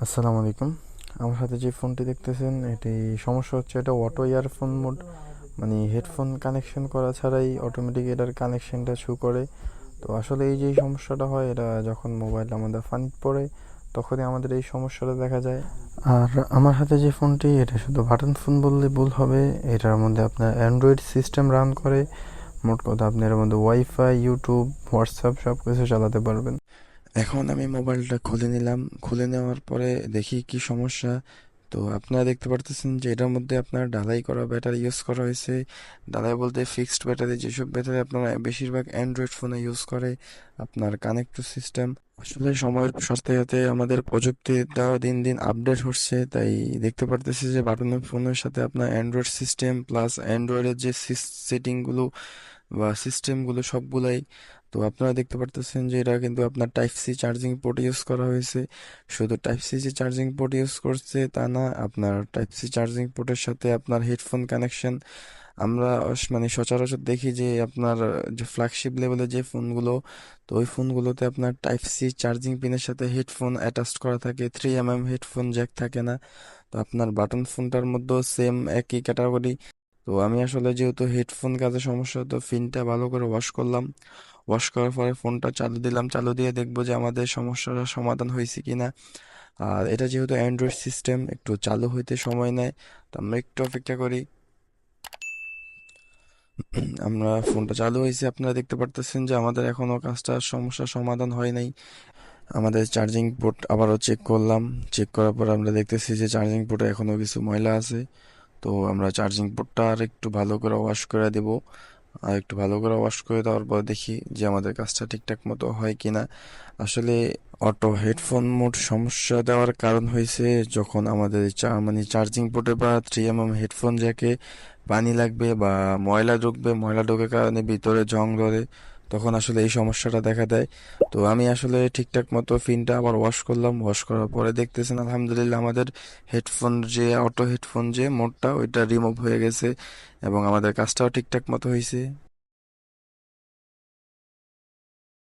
আসসালামু আলাইকুম। আমার হাতে যে ফোনটি দেখতেছেন এটি সমস্যা হচ্ছে, এটা অটো ইয়ারফোন মোড, মানে হেডফোন কানেকশন করা ছাড়াই অটোমেটিক এটার কানেকশনটা শো করে। তো আসলে এই যে সমস্যাটা হয়, এটা যখন মোবাইল আমাদের পানিতে পড়ে তখনই আমাদের এই সমস্যাটা দেখা যায়। আর আমার হাতে যে ফোনটি, এটা শুধু বাটন ফোন বললে ভুল হবে। এটার মধ্যে আপনার অ্যান্ড্রয়েড সিস্টেম রান করে। মোট কথা আপনি এর মধ্যে ওয়াইফাই, ইউটিউব, হোয়াটসঅ্যাপ সব কিছু চালাতে পারবেন। এখন আমি মোবাইলটা খুলে নিলাম। খুলে নেওয়ার পরে দেখি কি সমস্যা। তো আপনারা দেখতে পারতেছেন যে এটার মধ্যে আপনার ঢালাই করা ব্যাটারি ইউজ করা হয়েছে। ঢালাই বলতে ফিক্সড ব্যাটারি, যেসব ব্যাটারি আপনারা বেশিরভাগ অ্যান্ড্রয়েড ফোনে ইউজ করে। আপনার কানেক্টর সিস্টেম, আসলে সময়ের সাথে সাথে আমাদের প্রযুক্তিটা দিন দিন আপডেট হচ্ছে, তাই দেখতে পারতেছি যে বাটন ফোনের সাথে আপনার অ্যান্ড্রয়েড সিস্টেম প্লাস অ্যান্ড্রয়েডের যে সেটিংগুলো বা সিস্টেমগুলো সবগুলাই। তো আপনারা দেখতে পারতেছেন যে এটা কিন্তু আপনার type c charging port use করা হয়েছে। শুধু টাইপ সি যে চার্জিং পোর্ট ইউজ করছে তা না, আপনার টাইপ সি চার্জিং পোর্টের সাথে আপনার হেডফোন কানেকশন। আমরা মানে সচরাচর দেখি যে আপনার যে ফ্ল্যাগশিপ লেভেলের যে ফোনগুলো, তো ওই ফোনগুলোতে আপনার টাইপ সি চার্জিং পিনের সাথে হেডফোন অ্যাটাচ করা থাকে, 3 mm হেডফোন জ্যাক থাকে না। তো আপনার বাটন ফোনটার মধ্যেও সেম একই ক্যাটাগরি। তো আমি আসলে যেহেতু হেডফোন কাজে সমস্যা, তো ফিনটা ভালো করে ওয়াশ করলাম। ওয়াশ করার পরে ফোনটা চালু দিলাম, চালু দিয়ে দেখবো যে আমাদের সমস্যাটা সমাধান হয়েছে কিনা। আর এটা যেহেতু অ্যান্ড্রয়েড সিস্টেম, একটু চালু হইতে সময় নেয়। তো আমরা একটু অপেক্ষা করি। আমরা ফোনটা চালু হয়েছে, আপনারা দেখতে পারতেছেন যে আমাদের এখনো সমস্যার সমাধান হয় নাই। আমাদের চার্জিং পোর্ট আবারও চেক করলাম। চেক করার পর আমরা দেখতেছি যে চার্জিং পোর্টে এখনো কিছু ময়লা আছে। তো আমরা চার্জিং পোর্টটা আর একটু ভালো করে ওয়াশ করে দেব। আর একটু ভালো করে ওয়াশ করে দেওয়ার পর দেখি যে আমাদের কাজটা ঠিকঠাক মতো হয় কিনা। আসলে অটো হেডফোন মোড সমস্যা দেওয়ার কারণ হয়েছে, যখন আমাদের মানে চার্জিং পোর্টে বা 3 mm হেডফোন জ্যাকে পানি লাগবে বা ময়লা ঢুকবে, ময়লা ঢোকার কারণে ভিতরে জং ধরে, তখন আসলে এই সমস্যাটা দেখা দেয়। তো আমি আসলে ঠিকঠাক মতো ফিনটা আবার ওয়াশ করলাম। ওয়াশ করার পরে দেখতেছেন আলহামদুলিল্লাহ আমাদের হেডফোন যে অটো হেডফোন যে মোডটা, ওইটা রিমুভ হয়ে গেছে এবং আমাদের কাজটাও ঠিকঠাক মতো হয়েছে।